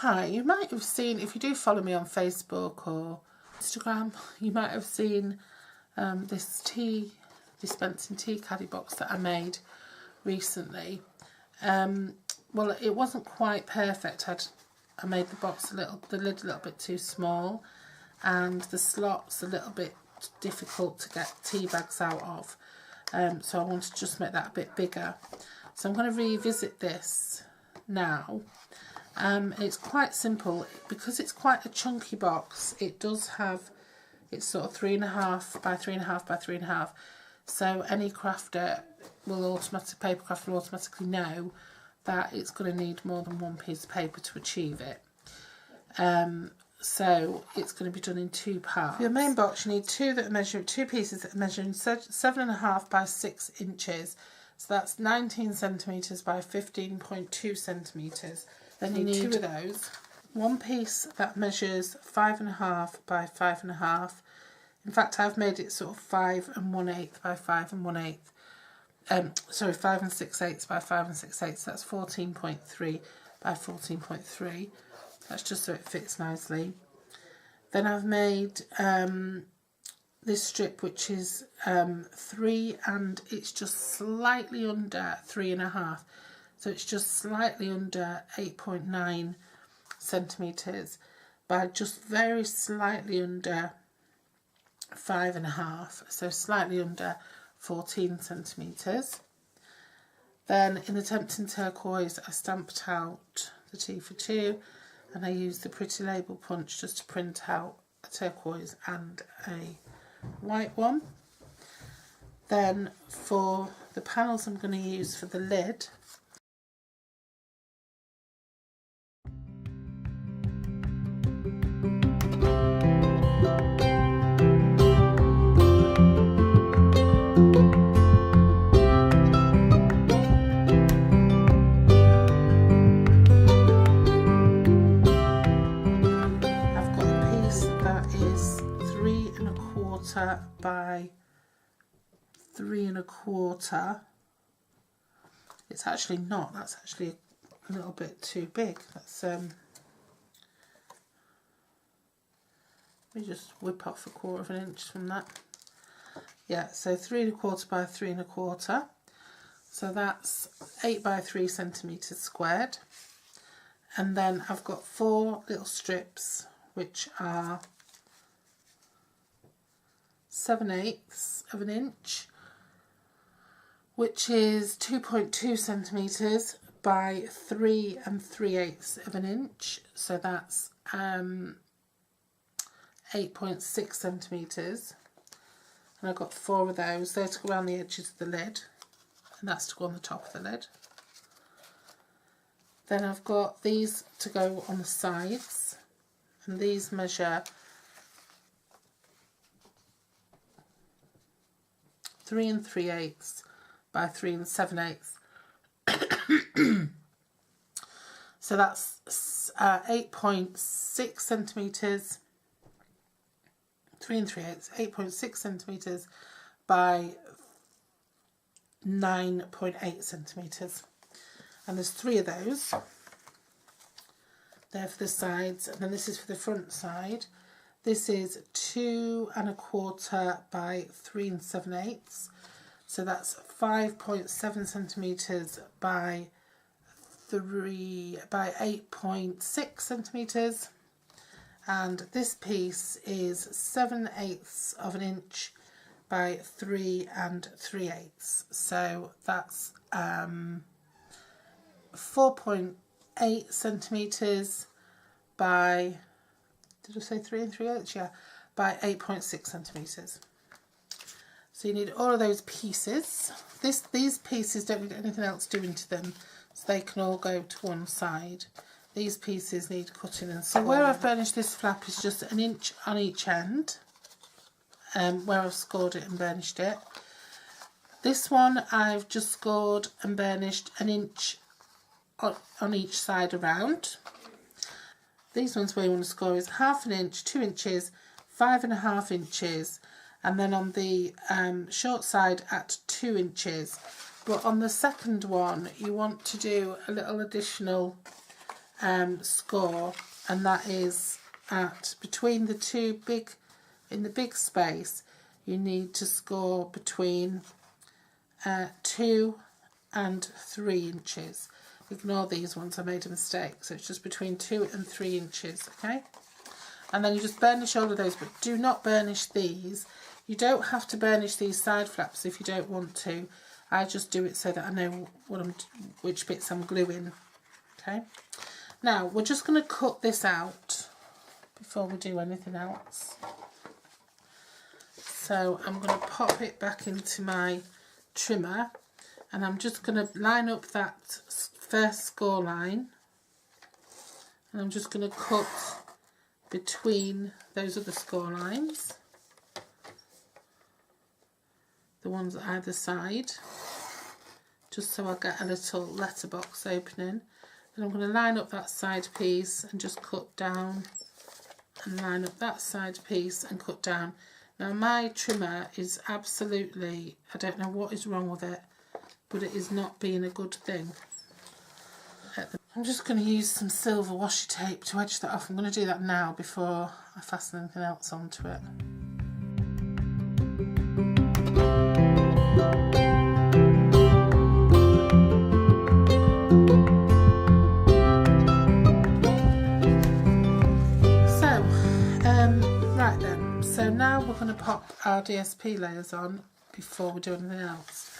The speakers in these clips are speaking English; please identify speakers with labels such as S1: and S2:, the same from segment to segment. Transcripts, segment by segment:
S1: Hi, you might have seen, if you do follow me on Facebook or Instagram, you might have seen this dispensing tea caddy box that I made recently. Well, it wasn't quite perfect. I made the box the lid a little bit too small, and the slots a little bit difficult to get tea bags out of. So I wanted to just make that a bit bigger. So I'm going to revisit this now. It's quite simple because it's quite a chunky box. It does have, it's sort of 3.5 by 3.5 by 3.5. So any crafter will paper crafter will automatically know that it's going to need more than one piece of paper to achieve it. So it's going to be done in two parts. For your main box, you need two pieces that are measuring 7.5 by 6 inches. So that's 19 centimetres by 15.2 centimetres. Then you need two of those. One piece that measures 5.5 by 5.5. In fact, I've made it sort of 5 1/8 by 5 1/8. 5 6/8 by 5 6/8. That's 14.3 by 14.3. That's just so it fits nicely. Then I've made this strip, which is 3, and it's just slightly under 3.5. So it's just slightly under 8.9 centimetres by just very slightly under 5.5. So slightly under 14 centimetres. Then in the Tempting Turquoise, I stamped out the T for 2, and I used the Pretty Label punch just to print out a turquoise and a white one. Then for the panels I'm going to use for the lid, by 3.25. It's actually not, that's actually a little bit too big. That's let me just whip off 1/4 inch from that. Yeah, so 3.25 by 3.25. So that's 8 by 3 centimetres squared. And then I've got 4 little strips, which are 7/8 of an inch, which is 2.2 centimetres by 3 3/8 of an inch. So that's 8.6 centimetres. And I've got 4 of those. They're to go around the edges of the lid, and that's to go on the top of the lid. Then I've got these to go on the sides, and these measure 3 3/8 by 3 7/8. So that's 8.6 centimetres. 3 3/8, 8.6 centimetres by 9.8 centimetres. And there's 3 of those. They're for the sides, and then this is for the front side. This is 2.25 by 3 7/8. So that's 5.7 centimetres by 8.6 centimetres. And this piece is 7/8 of an inch by 3 3/8. So that's 4.8 centimetres by, did I say 3 3/8? Yeah, by 8.6 centimetres. So you need all of those pieces. These pieces don't need anything else doing to them, so they can all go to one side. These pieces need cutting and scoring. So where I've burnished this flap is just 1 inch on each end, where I've scored it and burnished it. This one I've just scored and burnished 1 inch on each side around. These ones where you want to score is 1/2 inch, 2 inches, 5.5 inches, and then on the short side at 2 inches. But on the second one, you want to do a little additional score, and that is at between the two big, in the big space you need to score between 2 and 3 inches. Ignore these ones, I made a mistake, so it's just between 2 and 3 inches, okay? And then you just burnish all of those, but do not burnish these. You don't have to burnish these side flaps if you don't want to. I just do it so that I know which bits I'm gluing, okay? Now, we're just going to cut this out before we do anything else. So I'm going to pop it back into my trimmer, and I'm just going to line up that first score line, and I'm just going to cut between those other score lines, the ones at either side, just so I get a little letterbox opening. And I'm going to line up that side piece and just cut down, and line up that side piece and cut down. Now my trimmer is absolutely, I don't know what is wrong with it, but it is not being a good thing. I'm just going to use some silver washi tape to edge that off. I'm going to do that now before I fasten anything else onto it. So now we're going to pop our DSP layers on before we do anything else.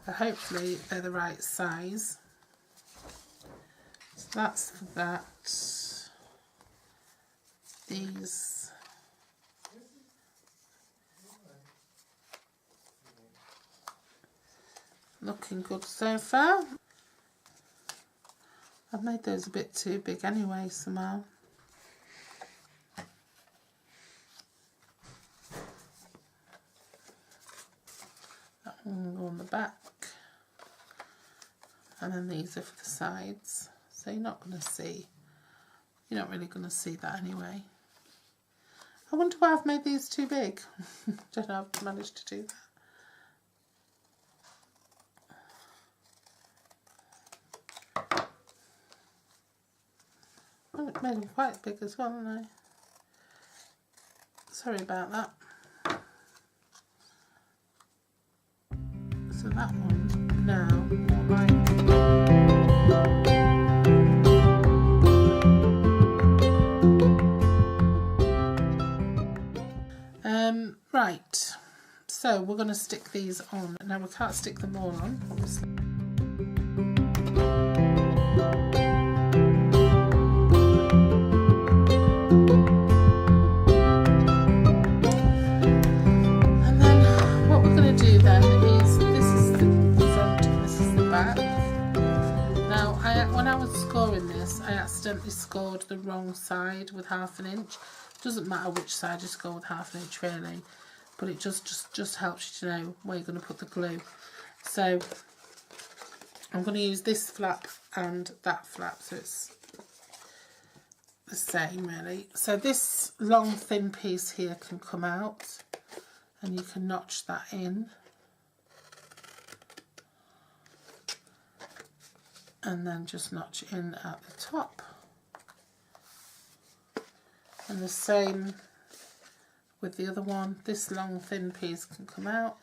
S1: Hopefully they're the right size. So that's for that. These. Looking good so far. I've made those a bit too big anyway somehow. And go on the back, and then these are for the sides, so you're not really going to see that anyway. I wonder why I've made these too big. Don't know how I've managed to do that. Well, I've made them quite big as well, haven't I? Sorry about that. So that one's now more like right, so we're going to stick these on. Now we can't stick them all on, obviously. And then what we're going to do then is, this is the front and this is the back. Now when I was scoring this, I accidentally scored the wrong side with ½ inch. Doesn't matter which side you score with ½ inch really, but it just helps you to know where you're going to put the glue. So I'm going to use this flap and that flap, so it's the same really. So this long thin piece here can come out, and you can notch that in, and then just notch in at the top. And the same with the other one. This long thin piece can come out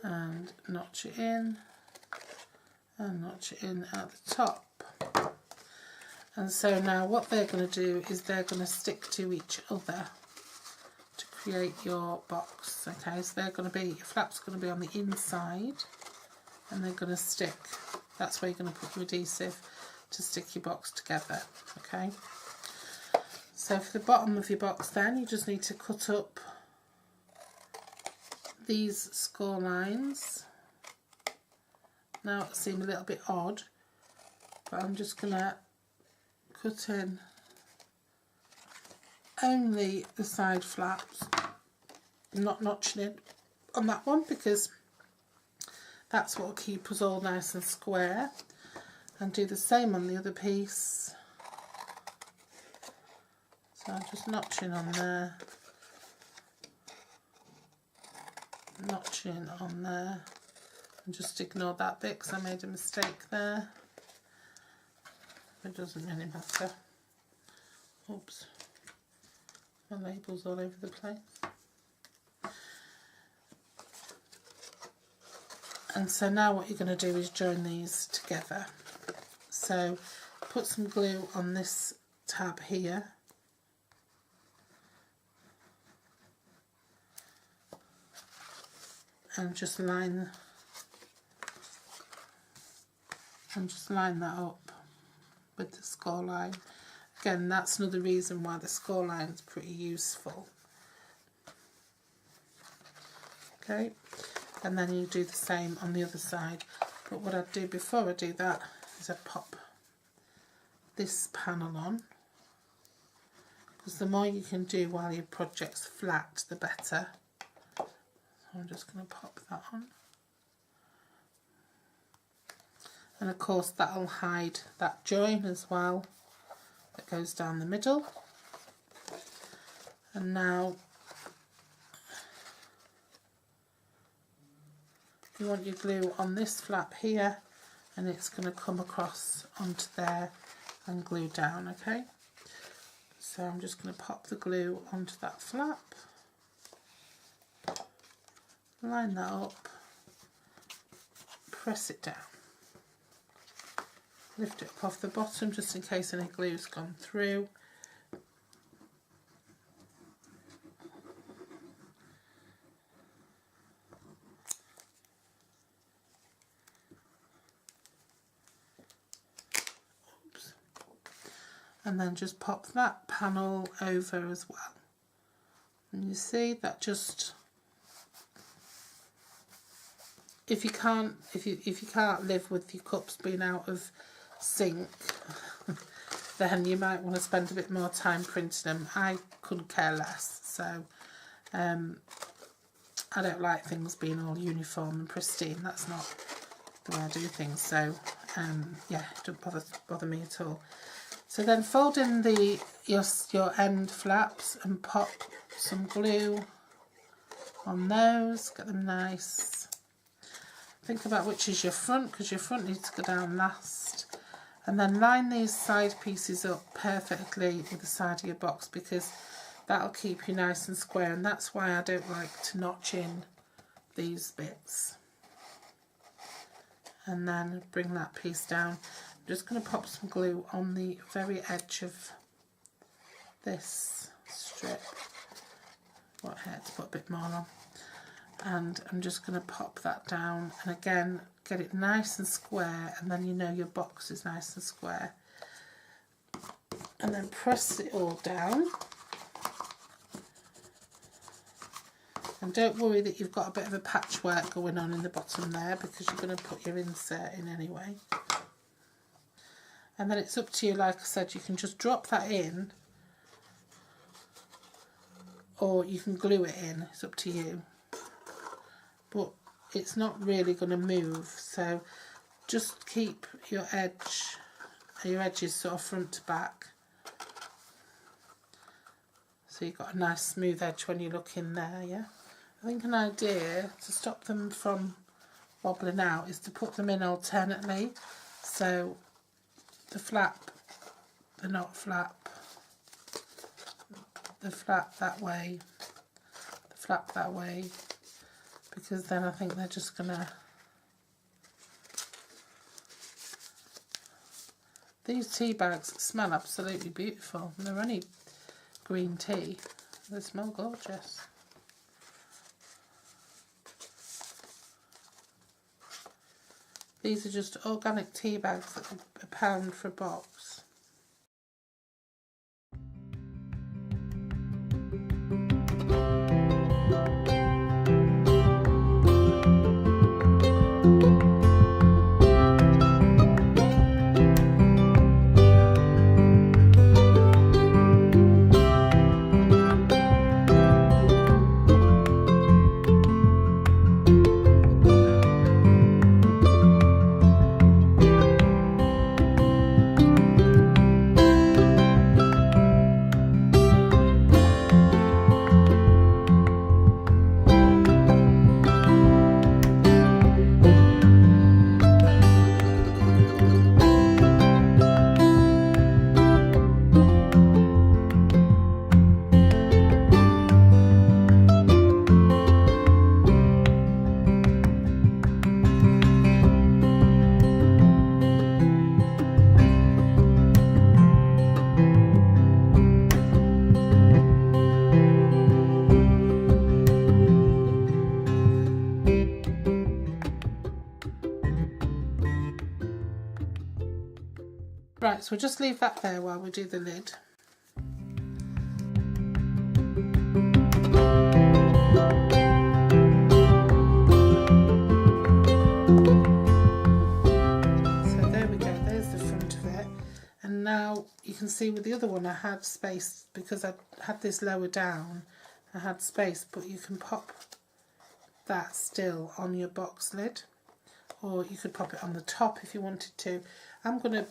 S1: and notch it in, and notch it in at the top. And so now what they're going to do is they're going to stick to each other to create your box. Okay, so they're going to be, your flap's going to be on the inside, and they're going to stick. That's where you're going to put your adhesive to stick your box together. Okay, so for the bottom of your box then you just need to cut up these score lines. Now it seems a little bit odd, but I'm just going to cut in only the side flaps. I'm not notching in on that one because that's what will keep us all nice and square. And do the same on the other piece. So I'm just notching on there, notching on there, And just ignore that bit because I made a mistake there. It doesn't really matter. Oops. My label's all over the place. And so now what you're going to do is join these together. So put some glue on this tab here. And just line that up with the score line. Again, that's another reason why the score line is pretty useful. Okay, and then you do the same on the other side. But what I do before I do that is I pop this panel on, because the more you can do while your project's flat, the better. So I'm just going to pop that on. And of course that'll hide that join as well that goes down the middle. And now you want your glue on this flap here, and it's going to come across onto there and glue down, okay? So I'm just going to pop the glue onto that flap, line that up, press it down. Lift it up off the bottom just in case any glue's gone through. Oops. And then just pop that panel over as well. And you see that just, if you can't live with your cups being out of sync, then you might want to spend a bit more time printing them. I couldn't care less, so I don't like things being all uniform and pristine. That's not the way I do things, so yeah, it doesn't bother me at all. So then fold in your end flaps and pop some glue on those, get them nice. Think about which is your front, because your front needs to go down last. And then line these side pieces up perfectly with the side of your box, because that'll keep you nice and square, and that's why I don't like to notch in these bits. And then bring that piece down. I'm just going to pop some glue on the very edge of this strip. What here to put a bit more on. And I'm just going to pop that down, and again get it nice and square, and then you know your box is nice and square. And then press it all down, and don't worry that you've got a bit of a patchwork going on in the bottom there, because you're going to put your insert in anyway. And then it's up to you, like I said, you can just drop that in, or you can glue it in, it's up to you. But it's not really going to move, so just keep your edges sort of front to back, so you've got a nice smooth edge when you look in there. Yeah, I think an idea to stop them from wobbling out is to put them in alternately, so the flap, the not flap, the flap that way, the flap that way, because then I think they're just gonna, these tea bags smell absolutely beautiful, and they're only green tea. They smell gorgeous. These are just organic tea bags that are £1 for a box. Right, so we'll just leave that there while we do the lid. So there we go, there's the front of it. And now you can see with the other one I had space because I had this lower down. I had space, but you can pop that still on your box lid, or you could pop it on the top if you wanted to. I'm gonna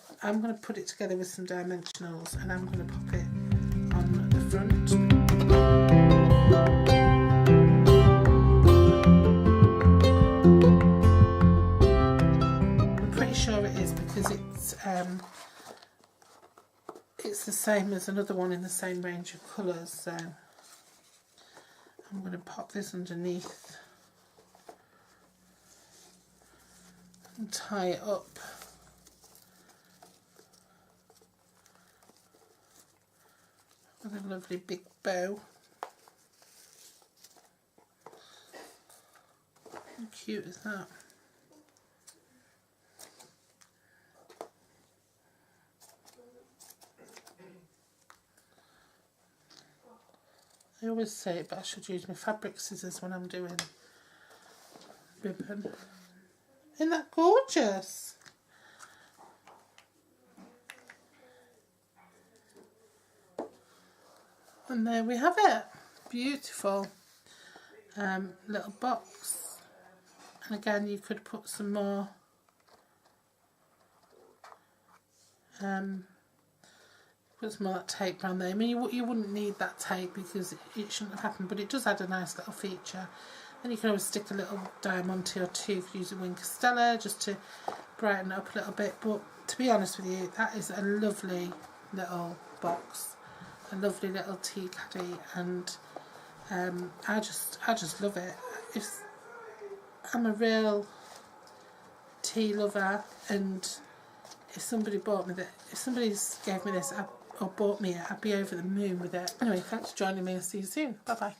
S1: put it together with some dimensionals, and I'm gonna pop it on the front. I'm pretty sure it is because it's the same as another one in the same range of colours. So I'm going to pop this underneath and tie it up. With a lovely big bow. How cute is that? I always say it, but I should use my fabric scissors when I'm doing ribbon. Isn't that gorgeous? And there we have it. Beautiful little box. And again, you could put some more put some more of that tape around there. I mean, you wouldn't need that tape because it shouldn't have happened, but it does add a nice little feature. And you can always stick a little diamante or two if you're using Wing Castella just to brighten it up a little bit. But to be honest with you, that is a lovely little box, a lovely little tea caddy, and I just love it. I'm a real tea lover, and if somebody bought me that, if somebody gave me this or bought me it, I'd be over the moon with it. Anyway, thanks for joining me. I'll see you soon. Bye bye.